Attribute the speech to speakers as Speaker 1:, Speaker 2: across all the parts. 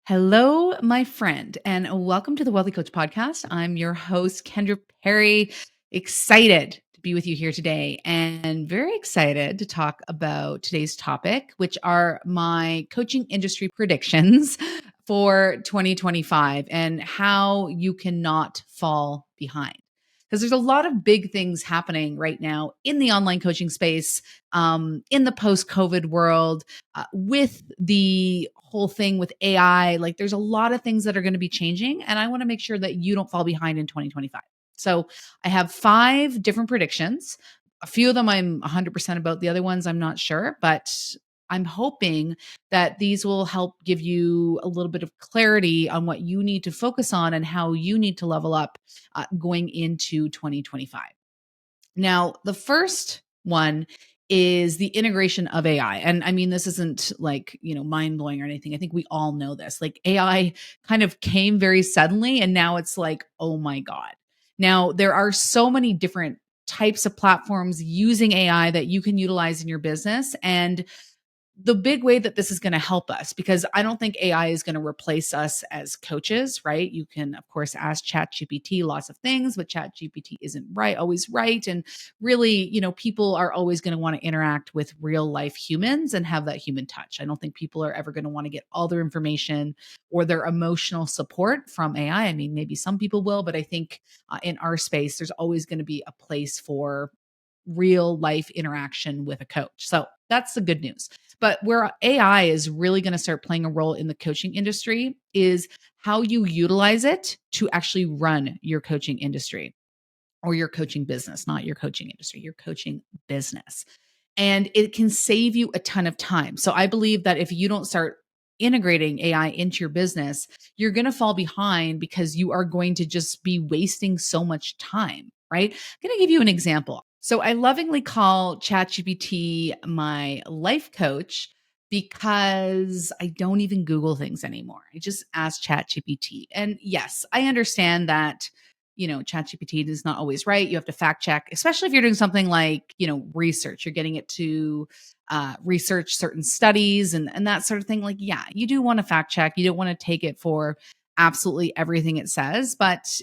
Speaker 1: Hello, my friend, and welcome to the Wealthy Coach Podcast. I'm your host, Kendra Perry. Excited to be with you here today and very excited to talk about today's topic, which are my coaching industry predictions for 2025 and how you cannot fall behind. Because there's a lot of big things happening right now in the online coaching space, in the post COVID world, with the whole thing with AI. Like there's a lot of things that are going to be changing, and I want to make sure that you don't fall behind in 2025. So I have 5 different predictions. A few of them I'm 100% about, the other ones I'm not sure, but I'm hoping that these will help give you a little bit of clarity on what you need to focus on and how you need to level up going into 2025. Now, the first one is the integration of AI. And I mean, this isn't like, mind blowing or anything. I think we all know this. Like AI kind of came very suddenly, and now it's like, oh my God. Now, there are so many different types of platforms using AI that you can utilize in your business. And the big way that this is going to help us, because I don't think AI is going to replace us as coaches, right? You can, of course, ask ChatGPT lots of things, but ChatGPT isn't always right. And really, people are always going to want to interact with real life humans and have that human touch. I don't think people are ever going to want to get all their information or their emotional support from AI. I mean, maybe some people will, but I think in our space, there's always going to be a place for real life interaction with a coach. So that's the good news. But where AI is really going to start playing a role in the coaching industry is how you utilize it to actually run your coaching industry or your coaching business, not your coaching industry, your coaching business. And it can save you a ton of time. So I believe that if you don't start integrating AI into your business, you're going to fall behind because you are going to just be wasting so much time, right? I'm going to give you an example. So I lovingly call ChatGPT my life coach because I don't even Google things anymore. I just ask ChatGPT. And yes, I understand that ChatGPT is not always right. You have to fact check, especially if you're doing something like, research. You're getting it to research certain studies and that sort of thing. Like, yeah, you do want to fact check. You don't want to take it for absolutely everything it says, but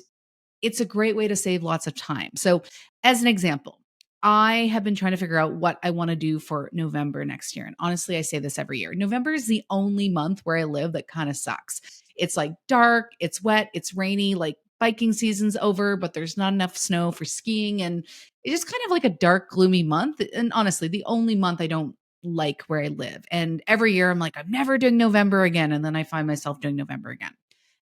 Speaker 1: it's a great way to save lots of time. So, as an example, I have been trying to figure out what I want to do for November next year. And honestly, I say this every year. November is the only month where I live that kind of sucks. It's like dark, it's wet, it's rainy, like biking season's over, but there's not enough snow for skiing. And it's just kind of like a dark, gloomy month. And honestly, the only month I don't like where I live. And every year I'm like, I'm never doing November again. And then I find myself doing November again.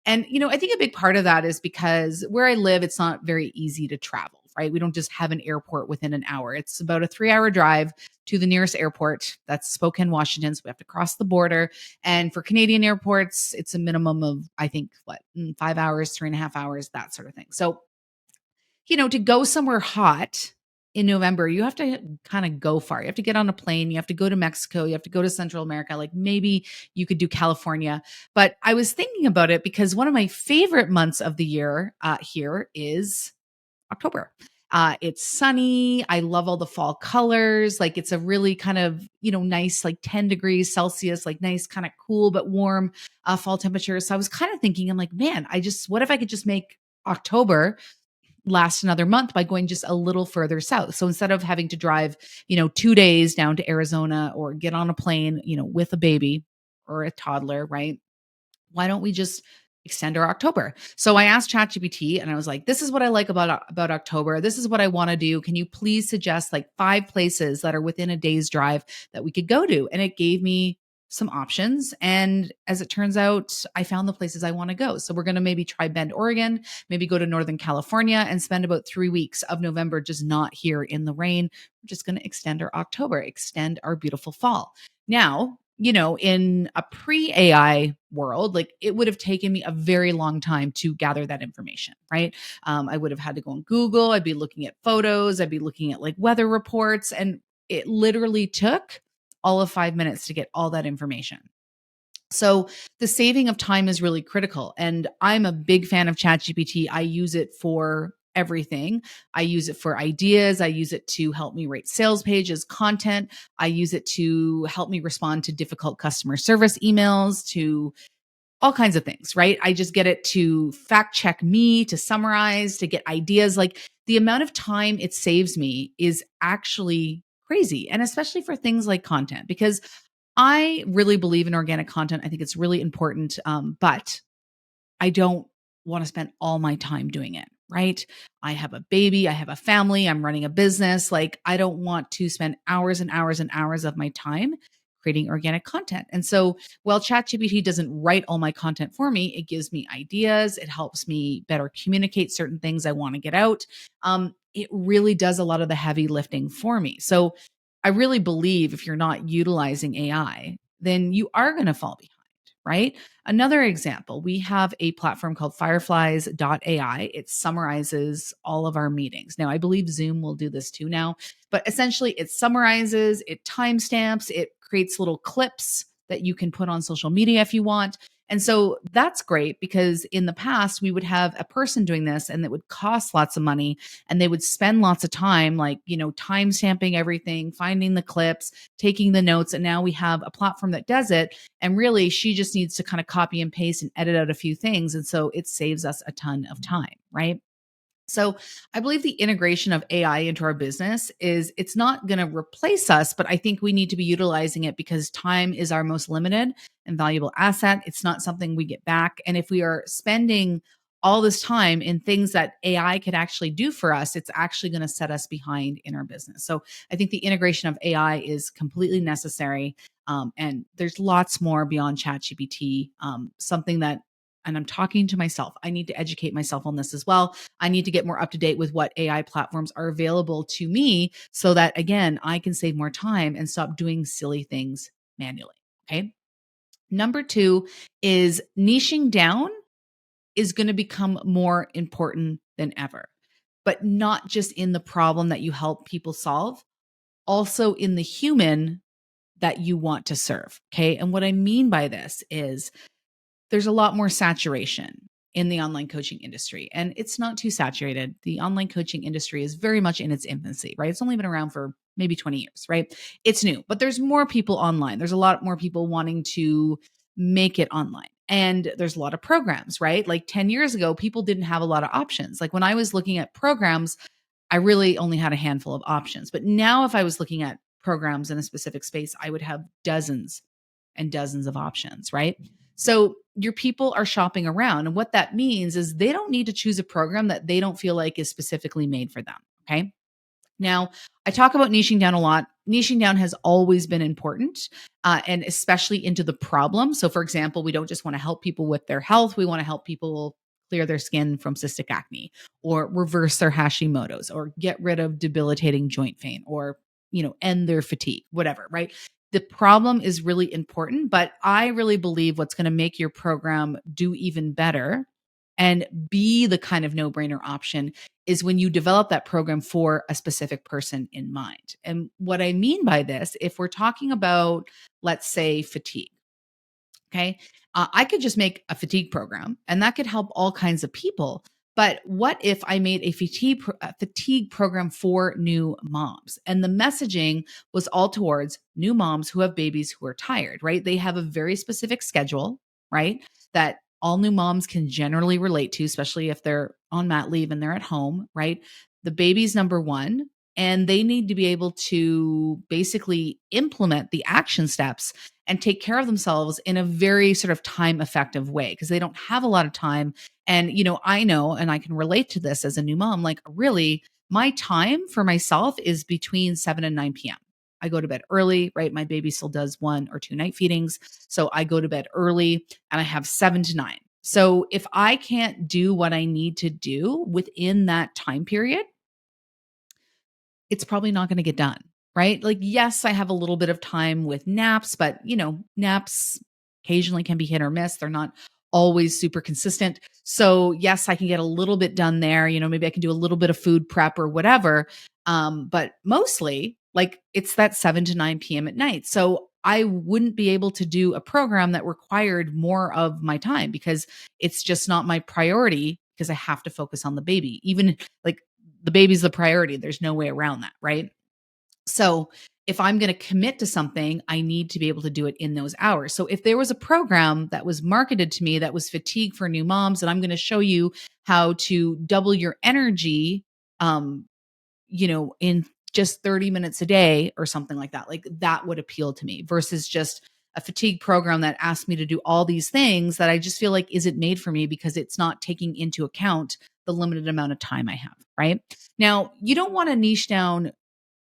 Speaker 1: And, I think a big part of that is because where I live, it's not very easy to travel, right? We don't just have an airport within an hour. It's about a 3-hour drive to the nearest airport. That's Spokane, Washington. So we have to cross the border. And for Canadian airports, it's a minimum of, I think, 5 hours, 3.5 hours, that sort of thing. So to go somewhere hot in November, you have to kind of go far. You have to get on a plane. You have to go to Mexico. You have to go to Central America. Like maybe you could do California. But I was thinking about it because one of my favorite months of the year here is October. It's sunny. I love all the fall colors. Like it's a really kind of, nice, like 10 degrees Celsius, like nice, kind of cool, but warm fall temperatures. So I was kind of thinking, I'm like, man, what if I could just make October last another month by going just a little further south. So instead of having to drive, 2 days down to Arizona or get on a plane, with a baby or a toddler, right? Why don't we just extend our October? So I asked ChatGPT and I was like, this is what I like about October. This is what I want to do. Can you please suggest like 5 places that are within a day's drive that we could go to? And it gave me some options. And as it turns out, I found the places I want to go. So we're going to maybe try Bend, Oregon, maybe go to Northern California and spend about 3 weeks of November just not here in the rain. We're just going to extend our October, extend our beautiful fall. Now, in a pre AI world, like it would have taken me a very long time to gather that information, right? I would have had to go on Google. I'd be looking at photos. I'd be looking at like weather reports. And it literally took all of 5 minutes to get all that information. So the saving of time is really critical. And I'm a big fan of ChatGPT. I use it for everything. I use it for ideas. I use it to help me write sales pages, content. I use it to help me respond to difficult customer service emails, to all kinds of things, right? I just get it to fact check me, to summarize, to get ideas. Like the amount of time it saves me is actually crazy. And especially for things like content, because I really believe in organic content. I think it's really important. But I don't want to spend all my time doing it, right? I have a baby, I have a family, I'm running a business. Like, I don't want to spend hours and hours and hours of my time creating organic content. And so, while ChatGPT doesn't write all my content for me, it gives me ideas, it helps me better communicate certain things I want to get out. It really does a lot of the heavy lifting for me. So, I really believe if you're not utilizing AI, then you are going to fall behind, right? Another example, we have a platform called Fireflies AI. It summarizes all of our meetings. Now, I believe Zoom will do this too now, but essentially it summarizes, it timestamps, it creates little clips that you can put on social media if you want. And so that's great because in the past, we would have a person doing this and it would cost lots of money and they would spend lots of time, like, time stamping everything, finding the clips, taking the notes. And now we have a platform that does it. And really, she just needs to kind of copy and paste and edit out a few things. And so it saves us a ton of time, right? So I believe the integration of AI into our business is it's not going to replace us, but I think we need to be utilizing it because time is our most limited and valuable asset. It's not something we get back. And if we are spending all this time in things that AI could actually do for us, it's actually going to set us behind in our business. So I think the integration of AI is completely necessary. And there's lots more beyond ChatGPT. Something that, and I'm talking to myself, I need to educate myself on this as well. I need to get more up to date with what AI platforms are available to me so that, again, I can save more time and stop doing silly things manually. Okay. Number two is niching down is going to become more important than ever, but not just in the problem that you help people solve, also in the human that you want to serve. Okay. And what I mean by this is there's a lot more saturation in the online coaching industry, and it's not too saturated. The online coaching industry is very much in its infancy, right? It's only been around for maybe 20 years, right? It's new, but there's more people online. There's a lot more people wanting to make it online. And there's a lot of programs, right? Like 10 years ago, people didn't have a lot of options. Like when I was looking at programs, I really only had a handful of options. But now, if I was looking at programs in a specific space, I would have dozens and dozens of options, right? So your people are shopping around. And what that means is they don't need to choose a program that they don't feel like is specifically made for them. Okay. Now, I talk about niching down a lot. Niching down has always been important, and especially into the problem. So, for example, we don't just want to help people with their health, we want to help people clear their skin from cystic acne or reverse their Hashimoto's or get rid of debilitating joint pain or, end their fatigue, whatever, right? The problem is really important, but I really believe what's going to make your program do even better and be the kind of no brainer option is when you develop that program for a specific person in mind. And what I mean by this, if we're talking about, let's say, fatigue, okay, I could just make a fatigue program and that could help all kinds of people. But what if I made a fatigue program for new moms? And the messaging was all towards new moms who have babies who are tired, right? They have a very specific schedule, right? That all new moms can generally relate to, especially if they're on mat leave and they're at home, right? The baby's number one, and they need to be able to basically implement the action steps and take care of themselves in a very sort of time effective way because they don't have a lot of time. And, I know, and I can relate to this as a new mom, like really, my time for myself is between 7 and 9 p.m. I go to bed early, right? My baby still does 1 or 2 night feedings. So I go to bed early and I have 7 to 9. So if I can't do what I need to do within that time period, it's probably not going to get done, right? Like, yes, I have a little bit of time with naps, but naps occasionally can be hit or miss. They're not always super consistent. So, yes, I can get a little bit done there. Maybe I can do a little bit of food prep or whatever. But mostly, like, it's that 7 to 9 p.m. at night. So, I wouldn't be able to do a program that required more of my time because it's just not my priority because I have to focus on the baby. Even like the baby's the priority. There's no way around that, right? So if I'm going to commit to something, I need to be able to do it in those hours. So if there was a program that was marketed to me that was fatigue for new moms, and I'm going to show you how to double your energy, um, in just 30 minutes a day or something like that. Like that would appeal to me versus just a fatigue program that asks me to do all these things that I just feel like isn't made for me because it's not taking into account the limited amount of time I have, right? Now, you don't want to niche down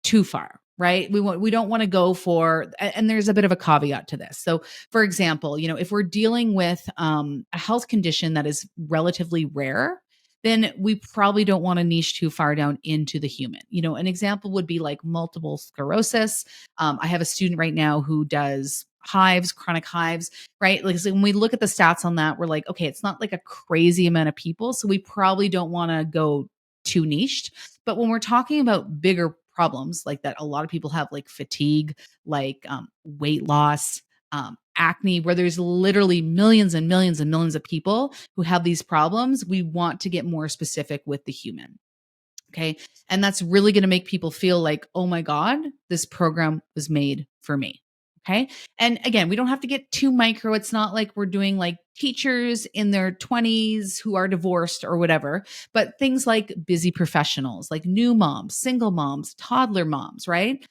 Speaker 1: too far, right? We don't want to go for and there's a bit of a caveat to this. So, for example, if we're dealing with a health condition that is relatively rare, then we probably don't want to niche too far down into the human. An example would be like multiple sclerosis. I have a student right now who does hives, chronic hives, right? Like so when we look at the stats on that, we're like, okay, it's not like a crazy amount of people. So we probably don't want to go too niched. But when we're talking about bigger problems like that, a lot of people have like fatigue, like weight loss, acne, where there's literally millions and millions and millions of people who have these problems, we want to get more specific with the human. Okay. And that's really going to make people feel like, oh my God, this program was made for me. Okay. And again, we don't have to get too micro. It's not like we're doing like teachers in their 20s who are divorced or whatever, but things like busy professionals, like new moms, single moms, toddler moms, right?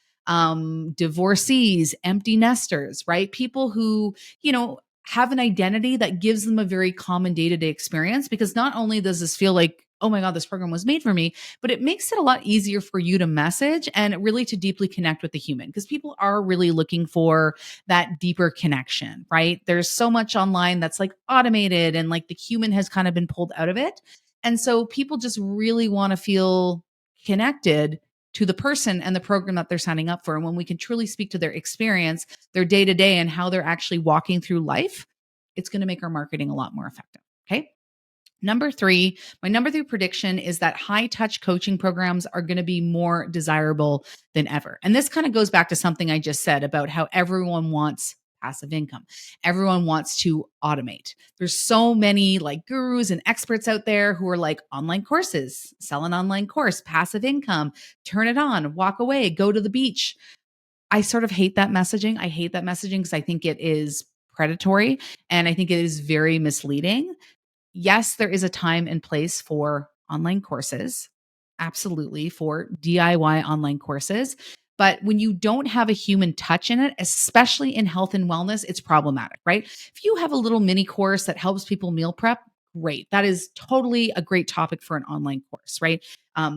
Speaker 1: Divorcees, empty nesters, right? People who, have an identity that gives them a very common day to day experience because not only does this feel like, oh my God, this program was made for me, but it makes it a lot easier for you to message and really to deeply connect with the human because people are really looking for that deeper connection, right? There's so much online that's like automated and like the human has kind of been pulled out of it. And so people just really want to feel connected to the person and the program that they're signing up for. And when we can truly speak to their experience, their day to day, and how they're actually walking through life, it's going to make our marketing a lot more effective. Okay. My number three prediction is that high touch coaching programs are going to be more desirable than ever. And this kind of goes back to something I just said about how everyone wants passive income. Everyone wants to automate. There's so many like gurus and experts out there who are like online courses, sell an online course, passive income, turn it on, walk away, go to the beach. I sort of hate that messaging. I hate that messaging because I think it is predatory and I think it is very misleading. Yes, there is a time and place for online courses, absolutely, for DIY online courses. But when you don't have a human touch in it, especially in health and wellness, it's problematic, right? If you have a little mini course that helps people meal prep, great. That is totally a great topic for an online course, right?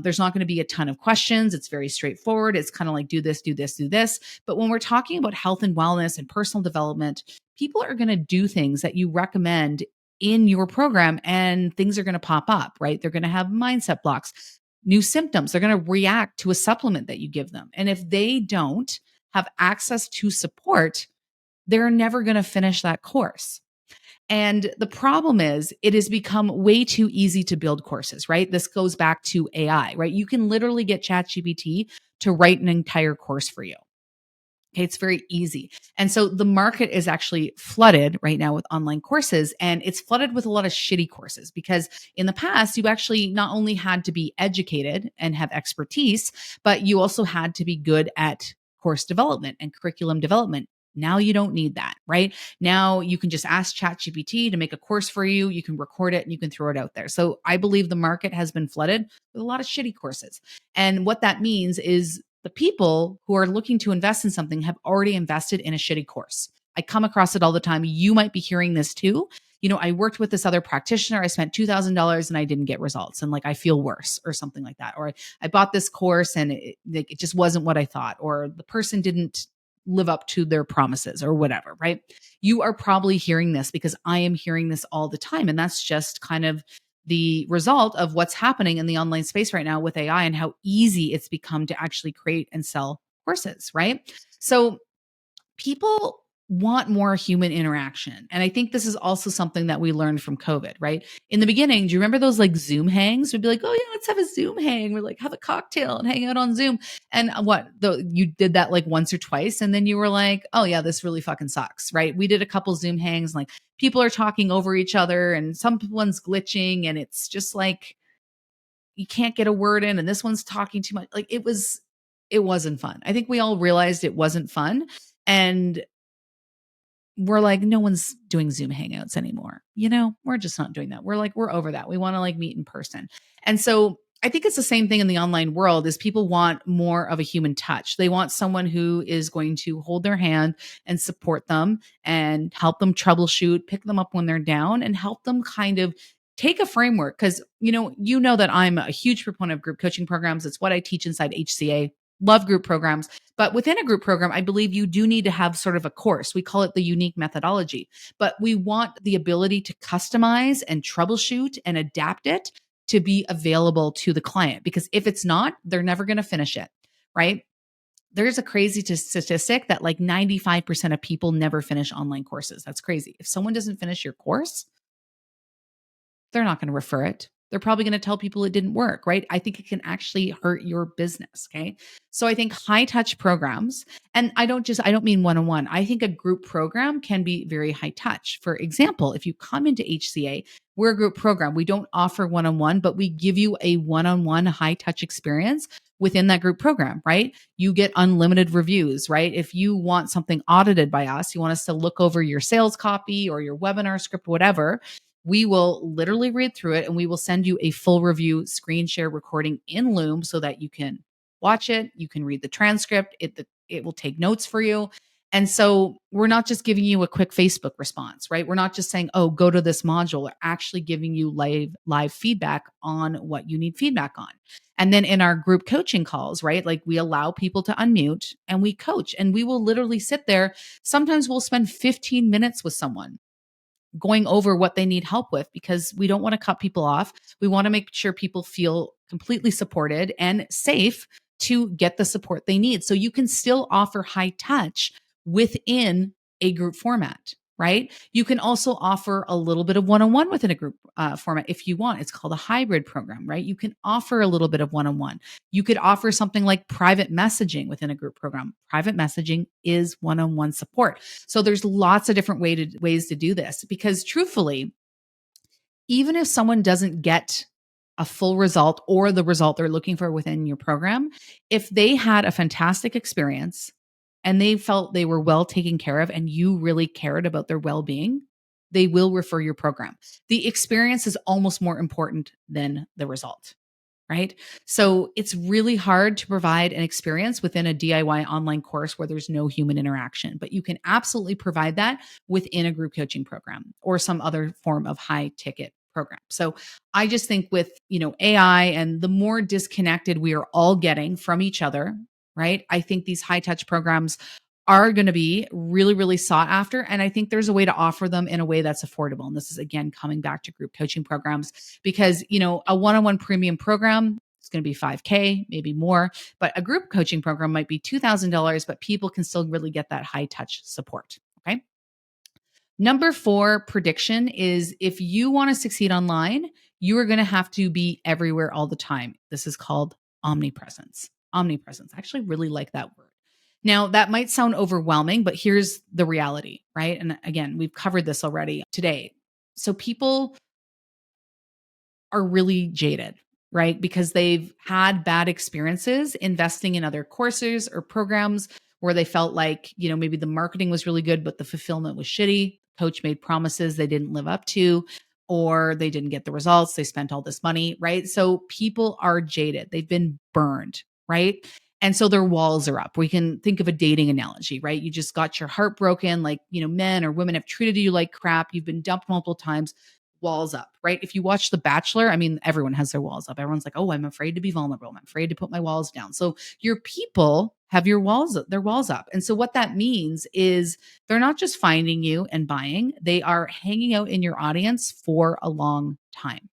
Speaker 1: There's not going to be a ton of questions. It's very straightforward. It's kind of like do this, do this, do this. But when we're talking about health and wellness and personal development, people are going to do things that you recommend in your program and things are going to pop up, right? They're going to have mindset blocks, new symptoms. They're going to react to a supplement that you give them. And if they don't have access to support, they're never going to finish that course. And the problem is, it has become way too easy to build courses, right? This goes back to AI, right? You can literally get ChatGPT to write an entire course for you. Okay, it's very easy. And so the market is actually flooded right now with online courses, and it's flooded with a lot of shitty courses because in the past, you actually not only had to be educated and have expertise, but you also had to be good at course development and curriculum development. Now you don't need that, right? Now you can just ask ChatGPT to make a course for you. You can record it and you can throw it out there. So I believe the market has been flooded with a lot of shitty courses. And what that means is the people who are looking to invest in something have already invested in a shitty course. I come across it all the time. You might be hearing this too. I worked with this other practitioner. I spent $2,000 and I didn't get results. And like, I feel worse or something like that. Or I bought this course and it just wasn't what I thought. Or the person didn't live up to their promises or whatever, right? You are probably hearing this because I am hearing this all the time. And that's just kind of the result of what's happening in the online space right now with AI and how easy it's become to actually create and sell courses, right? So people want more human interaction. And I think this is also something that we learned from COVID, right? In the beginning, do you remember those like Zoom hangs? We'd be like, oh yeah, let's have a Zoom hang. We're like, have a cocktail and hang out on Zoom. And you did that like once or twice. And then you were like, oh yeah, this really fucking sucks, right? We did a couple Zoom hangs, like people are talking over each other and someone's glitching and it's just like, you can't get a word in and this one's talking too much. Like it was it wasn't fun. I think we all realized it wasn't fun. And we're like, no one's doing Zoom hangouts anymore. We're just not doing that. We're like, we're over that. We want to like meet in person. And so I think it's the same thing in the online world is people want more of a human touch. They want someone who is going to hold their hand and support them and help them troubleshoot, pick them up when they're down and help them kind of take a framework. Cause you know that I'm a huge proponent of group coaching programs. It's what I teach inside HCA. Love group programs. But within a group program, I believe you do need to have sort of a course. We call it the unique methodology, but we want the ability to customize and troubleshoot and adapt it to be available to the client. Because if it's not, they're never going to finish it, right? There's a crazy statistic that like 95% of people never finish online courses. That's crazy. If someone doesn't finish your course, they're not going to refer it. They're probably going to tell people it didn't work, right? I think it can actually hurt your business. Okay. So I think high touch programs, and I don't mean one on one. I think a group program can be very high touch. For example, if you come into HCA, we're a group program. We don't offer one on one, but we give you a one on one high touch experience within that group program, right? You get unlimited reviews, right? If you want something audited by us, you want us to look over your sales copy or your webinar script, whatever, we will literally read through it and we will send you a full review screen share recording in Loom so that you can watch it, you can read the transcript, it will take notes for you. And so we're not just giving you a quick Facebook response, right? We're not just saying, "Oh, go to this module." We're actually giving you live feedback on what you need feedback on. And then in our group coaching calls, right? Like we allow people to unmute and we coach and we will literally sit there. Sometimes we'll spend 15 minutes with someone going over what they need help with because we don't want to cut people off. We want to make sure people feel completely supported and safe to get the support they need. So you can still offer high touch within a group format, right? You can also offer a little bit of one-on-one within a group format if you want. It's called a hybrid program, right? You can offer a little bit of one-on-one. You could offer something like private messaging within a group program. Private messaging is one-on-one support. So there's lots of different ways to do this because truthfully, even if someone doesn't get a full result or the result they're looking for within your program, if they had a fantastic experience and they felt they were well taken care of and you really cared about their well-being, they will refer your program. The experience is almost more important than the result, right? So it's really hard to provide an experience within a DIY online course where there's no human interaction, but you can absolutely provide that within a group coaching program or some other form of high ticket program. So I just think with, AI and the more disconnected we are all getting from each other, right? I think these high touch programs are going to be really, really sought after. And I think there's a way to offer them in a way that's affordable. And this is again coming back to group coaching programs because, a one-on-one premium program is going to be 5K, maybe more, but a group coaching program might be $2,000, but people can still really get that high touch support. Okay. Number 4 prediction is if you want to succeed online, you are going to have to be everywhere all the time. This is called omnipresence. Omnipresence. I actually really like that word. Now, that might sound overwhelming, but here's the reality, right? And again, we've covered this already today. So people are really jaded, right? Because they've had bad experiences investing in other courses or programs where they felt like, maybe the marketing was really good, but the fulfillment was shitty. Coach made promises they didn't live up to, or they didn't get the results. They spent all this money, right? So people are jaded. They've been burned, right? And so their walls are up. We can think of a dating analogy, right? You just got your heart broken, like, men or women have treated you like crap. You've been dumped multiple times, walls up, right? If you watch The Bachelor, I mean, everyone has their walls up. Everyone's like, "Oh, I'm afraid to be vulnerable. I'm afraid to put my walls down." So your people have their walls up. And so what that means is they're not just finding you and buying, they are hanging out in your audience for a long time.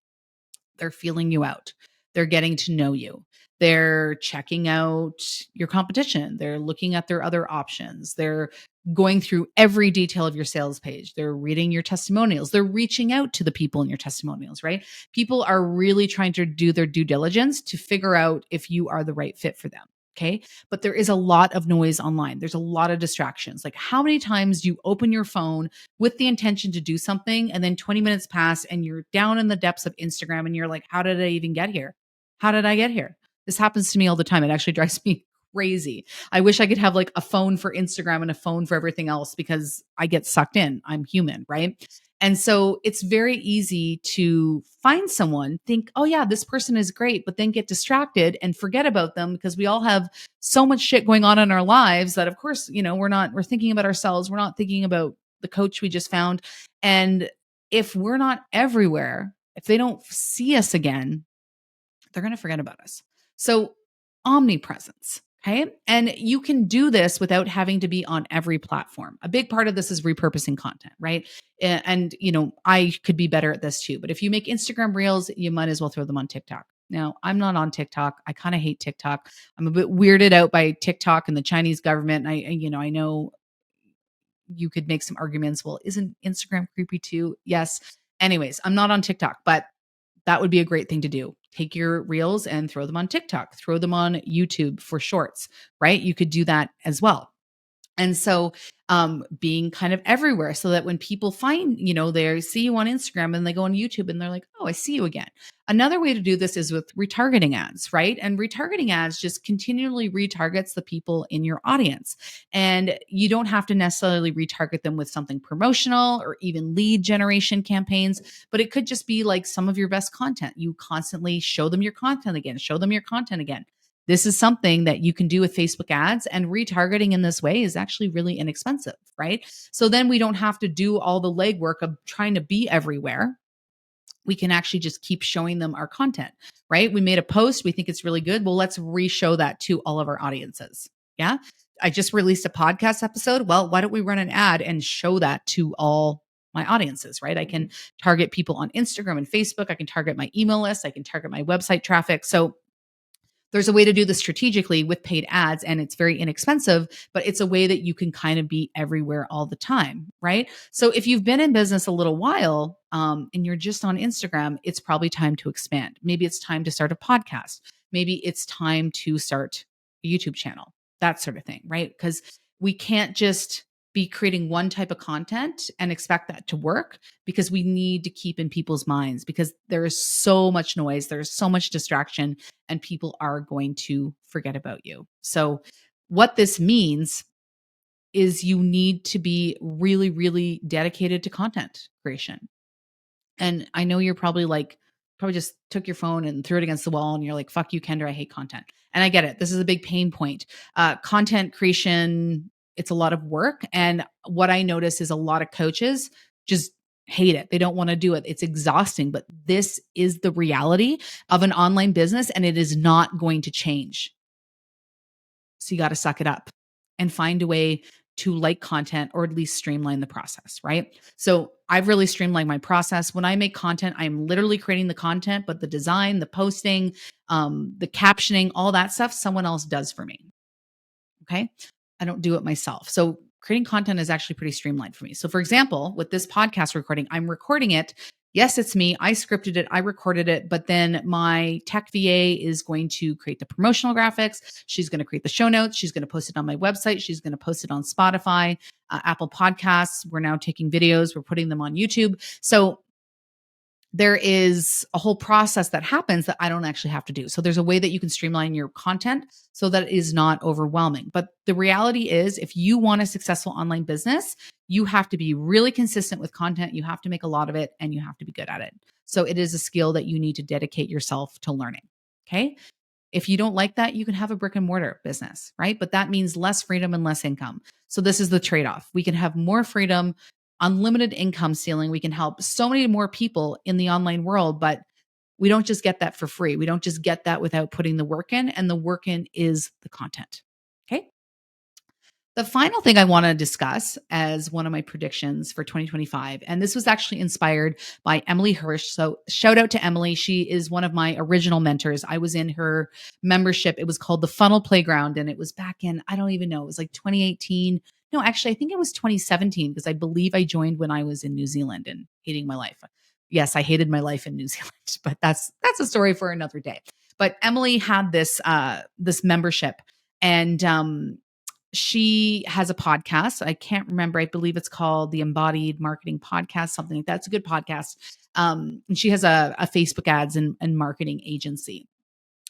Speaker 1: They're feeling you out. They're getting to know you. They're checking out your competition. They're looking at their other options. They're going through every detail of your sales page. They're reading your testimonials. They're reaching out to the people in your testimonials, right? People are really trying to do their due diligence to figure out if you are the right fit for them. Okay. But there is a lot of noise online. There's a lot of distractions. Like how many times do you open your phone with the intention to do something and then 20 minutes pass and you're down in the depths of Instagram and you're like, how did I even get here? How did I get here? This happens to me all the time. It actually drives me crazy. I wish I could have like a phone for Instagram and a phone for everything else because I get sucked in. I'm human, right? And so it's very easy to find someone, think, oh, yeah, this person is great, but then get distracted and forget about them because we all have so much shit going on in our lives that, of course, we're thinking about ourselves. We're not thinking about the coach we just found. And if we're not everywhere, if they don't see us again, they're going to forget about us. So, omnipresence. Okay. And you can do this without having to be on every platform. A big part of this is repurposing content, right? And, I could be better at this too. But if you make Instagram reels, you might as well throw them on TikTok. Now, I'm not on TikTok. I kind of hate TikTok. I'm a bit weirded out by TikTok and the Chinese government. And I know you could make some arguments. Well, isn't Instagram creepy too? Yes. Anyways, I'm not on TikTok, but that would be a great thing to do. Take your reels and throw them on TikTok, throw them on YouTube for shorts, right? You could do that as well. And so being kind of everywhere so that when people find, they see you on Instagram and they go on YouTube and they're like, oh, I see you again. Another way to do this is with retargeting ads, right? And retargeting ads just continually retargets the people in your audience. And you don't have to necessarily retarget them with something promotional or even lead generation campaigns, but it could just be like some of your best content. You constantly show them your content again, show them your content again. This is something that you can do with Facebook ads, and retargeting in this way is actually really inexpensive, right? So then we don't have to do all the legwork of trying to be everywhere. We can actually just keep showing them our content, right? We made a post, we think it's really good. Well, let's re-show that to all of our audiences. Yeah. I just released a podcast episode. Well, why don't we run an ad and show that to all my audiences, right? I can target people on Instagram and Facebook. I can target my email list. I can target my website traffic. So there's a way to do this strategically with paid ads, and it's very inexpensive, but it's a way that you can kind of be everywhere all the time, right? So if you've been in business a little while and you're just on Instagram, it's probably time to expand. Maybe it's time to start a podcast. Maybe it's time to start a YouTube channel, that sort of thing, right? Because we can't just be creating one type of content and expect that to work, because we need to keep in people's minds, because there is so much noise, there's so much distraction, and people are going to forget about you. So what this means is you need to be really, really dedicated to content creation. And I know you're probably just took your phone and threw it against the wall and you're like, fuck you, Kendra, I hate content. And I get it. This is a big pain point. Content creation, it's a lot of work. And what I notice is a lot of coaches just hate it. They don't want to do it. It's exhausting, but this is the reality of an online business, and it is not going to change. So you got to suck it up and find a way to like content, or at least streamline the process, right? So I've really streamlined my process. When I make content, I'm literally creating the content, but the design, the posting, the captioning, all that stuff, someone else does for me. Okay. I don't do it myself. So creating content is actually pretty streamlined for me. So for example, with this podcast recording, I'm recording it. Yes, it's me. I scripted it. I recorded it. But then my tech VA is going to create the promotional graphics. She's going to create the show notes. She's going to post it on my website. She's going to post it on Spotify, Apple Podcasts. We're now taking videos. We're putting them on YouTube. So there is a whole process that happens that I don't actually have to do. So there's a way that you can streamline your content so that it is not overwhelming. But the reality is, if you want a successful online business, you have to be really consistent with content. You have to make a lot of it, and you have to be good at it. So it is a skill that you need to dedicate yourself to learning. Okay. If you don't like that, you can have a brick and mortar business, right? But that means less freedom and less income. So this is the trade-off. We can have more freedom, unlimited income ceiling. We can help so many more people in the online world, but we don't just get that for free. We don't just get that without putting the work in, and the work in is the content. Okay. The final thing I want to discuss as one of my predictions for 2025, and this was actually inspired by Emily Hirsch. So shout out to Emily. She is one of my original mentors. I was in her membership. It was called the Funnel Playground, and it was back in, I don't even know, it was like 2018. No, actually, I think it was 2017, because I believe I joined when I was in New Zealand and hating my life. Yes, I hated my life in New Zealand, but that's a story for another day. But Emily had this membership, and she has a podcast. I can't remember. I believe it's called the Embodied Marketing Podcast, something like that. It's a good podcast. And she has a Facebook ads and marketing agency.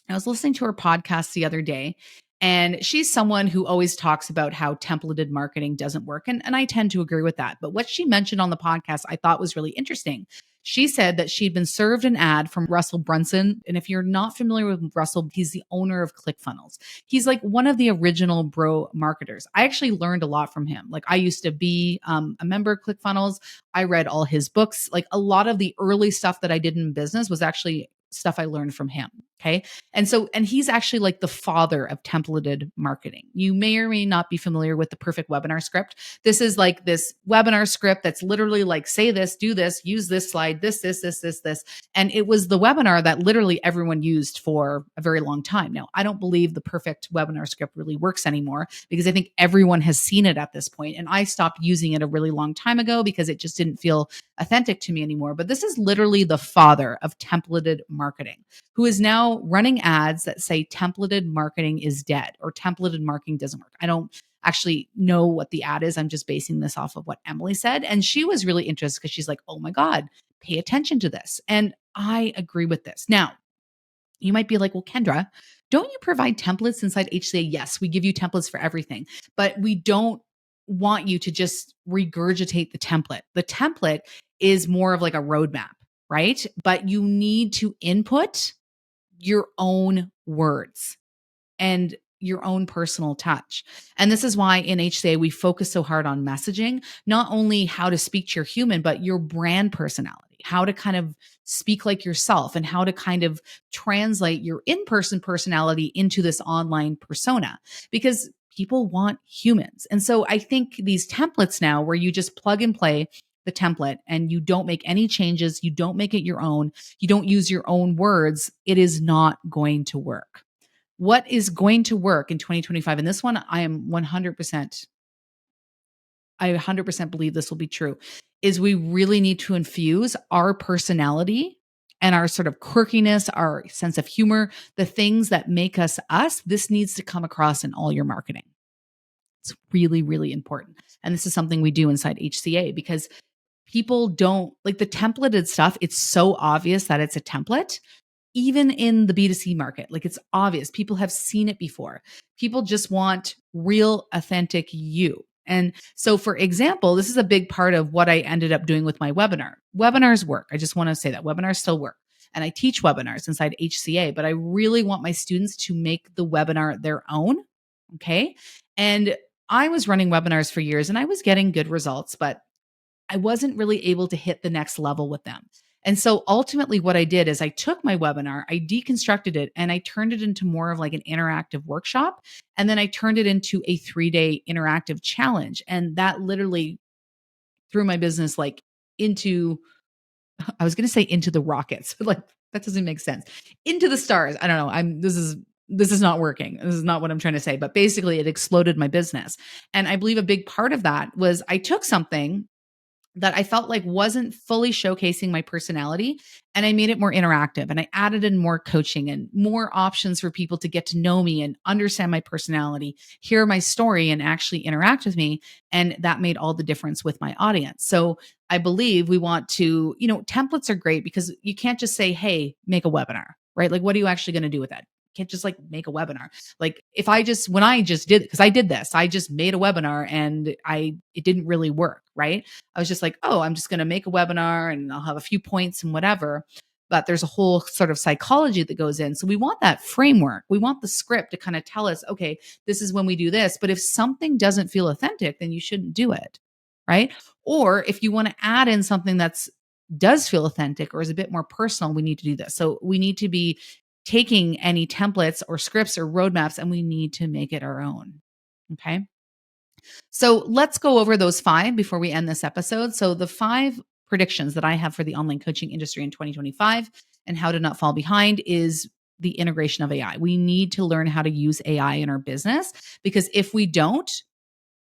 Speaker 1: I was listening to her podcast the other day, And she's someone who always talks about how templated marketing doesn't work. And I tend to agree with that. But what she mentioned on the podcast, I thought was really interesting. She said that she'd been served an ad from Russell Brunson. And if you're not familiar with Russell, he's the owner of ClickFunnels. He's like one of the original bro marketers. I actually learned a lot from him. Like I used to be a member of ClickFunnels. I read all his books. Like a lot of the early stuff that I did in business was actually stuff I learned from him. Okay. And he's actually like the father of templated marketing. You may or may not be familiar with the perfect webinar script. This is like this webinar script that's literally like, say this, do this, use this slide, this. And it was the webinar that literally everyone used for a very long time. Now, I don't believe the perfect webinar script really works anymore because I think everyone has seen it at this point. And I stopped using it a really long time ago because it just didn't feel authentic to me anymore. But this is literally the father of templated marketing, who is now running ads that say templated marketing is dead or templated marketing doesn't work. I don't actually know what the ad is. I'm just basing this off of what Emily said. And she was really interested because she's like, oh my God, pay attention to this. And I agree with this. Now, you might be like, well, Kendra, don't you provide templates inside HCA? Yes, we give you templates for everything, but we don't want you to just regurgitate the template. The template is more of like a roadmap, right? But you need to input your own words and your own personal touch. And this is why in HCA, we focus so hard on messaging, not only how to speak to your human, but your brand personality, how to kind of speak like yourself and how to kind of translate your in-person personality into this online persona, because people want humans. And so I think these templates now where you just plug and play the template and you don't make any changes, you don't make it your own, you don't use your own words, it is not going to work. What is going to work in 2025, and this one I am 100%, I 100% believe this will be true, is we really need to infuse our personality and our sort of quirkiness, our sense of humor, the things that make us us. This needs to come across in all your marketing. It's really, really important. And this is something we do inside HCA because people don't like the templated stuff. It's so obvious that it's a template, even in the B2C market. Like it's obvious. People have seen it before. People just want real, authentic you. And so, for example, this is a big part of what I ended up doing with my webinar. Webinars work. I just want to say that webinars still work. And I teach webinars inside HCA, but I really want my students to make the webinar their own. Okay. And I was running webinars for years and I was getting good results, but I wasn't really able to hit the next level with them. And so ultimately what I did is I took my webinar, I deconstructed it, and I turned it into more of like an interactive workshop. And then I turned it into a 3-day interactive challenge. And that literally threw my business like into, I was going to say into the rockets, but like that doesn't make sense. Into the stars. I don't know. This is not working. This is not what I'm trying to say, but basically it exploded my business. And I believe a big part of that was I took something that I felt like wasn't fully showcasing my personality. And I made it more interactive and I added in more coaching and more options for people to get to know me and understand my personality, hear my story and actually interact with me. And that made all the difference with my audience. So I believe we want to, templates are great because you can't just say, hey, make a webinar, right? Like, what are you actually going to do with that? You can't just like make a webinar. Like when I just did, because I did this, I just made a webinar and it didn't really work, right? I was just like, oh, I'm just going to make a webinar and I'll have a few points and whatever. But there's a whole sort of psychology that goes in. So we want that framework. We want the script to kind of tell us, okay, this is when we do this. But if something doesn't feel authentic, then you shouldn't do it, right? Or if you want to add in something that's does feel authentic or is a bit more personal, we need to do this. So we need to be taking any templates or scripts or roadmaps and we need to make it our own. Okay. So let's go over those 5 before we end this episode. So the 5 predictions that I have for the online coaching industry in 2025 and how to not fall behind is the integration of AI. We need to learn how to use AI in our business because if we don't,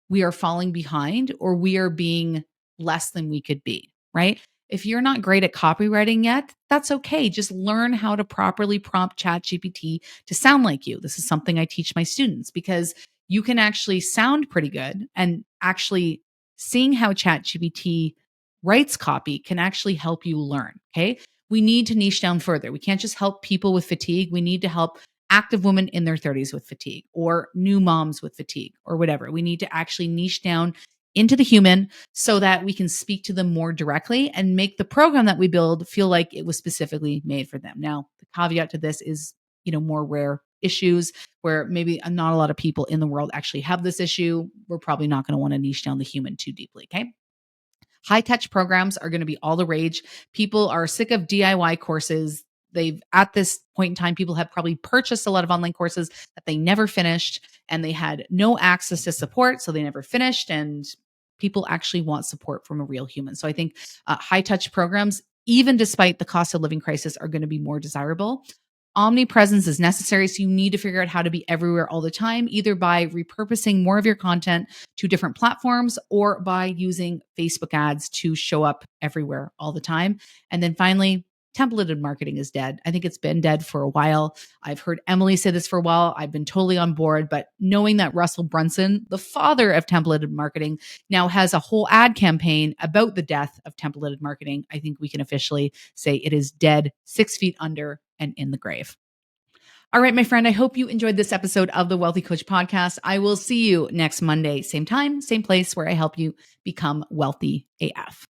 Speaker 1: we are falling behind or we are being less than we could be, right? If you're not great at copywriting yet, that's okay. Just learn how to properly prompt ChatGPT to sound like you. This is something I teach my students because you can actually sound pretty good and actually seeing how ChatGPT writes copy can actually help you learn. Okay. We need to niche down further. We can't just help people with fatigue. We need to help active women in their 30s with fatigue, or new moms with fatigue, or whatever. We need to actually niche down into the human so that we can speak to them more directly and make the program that we build feel like it was specifically made for them. Now, the caveat to this is, more rare issues where maybe not a lot of people in the world actually have this issue. We're probably not going to want to niche down the human too deeply. Okay. High touch programs are going to be all the rage. People are sick of DIY courses. At this point in time, people have probably purchased a lot of online courses that they never finished, and they had no access to support. So they never finished. And people actually want support from a real human. So I think high touch programs, even despite the cost of living crisis, are going to be more desirable. Omnipresence is necessary. So you need to figure out how to be everywhere all the time, either by repurposing more of your content to different platforms or by using Facebook ads to show up everywhere all the time. And then finally, templated marketing is dead. I think it's been dead for a while. I've heard Emily say this for a while. I've been totally on board, but knowing that Russell Brunson, the father of templated marketing, now has a whole ad campaign about the death of templated marketing, I think we can officially say it is dead, 6 feet under and in the grave. All right, my friend, I hope you enjoyed this episode of the Wealthy Coach Podcast. I will see you next Monday, same time, same place, where I help you become wealthy AF.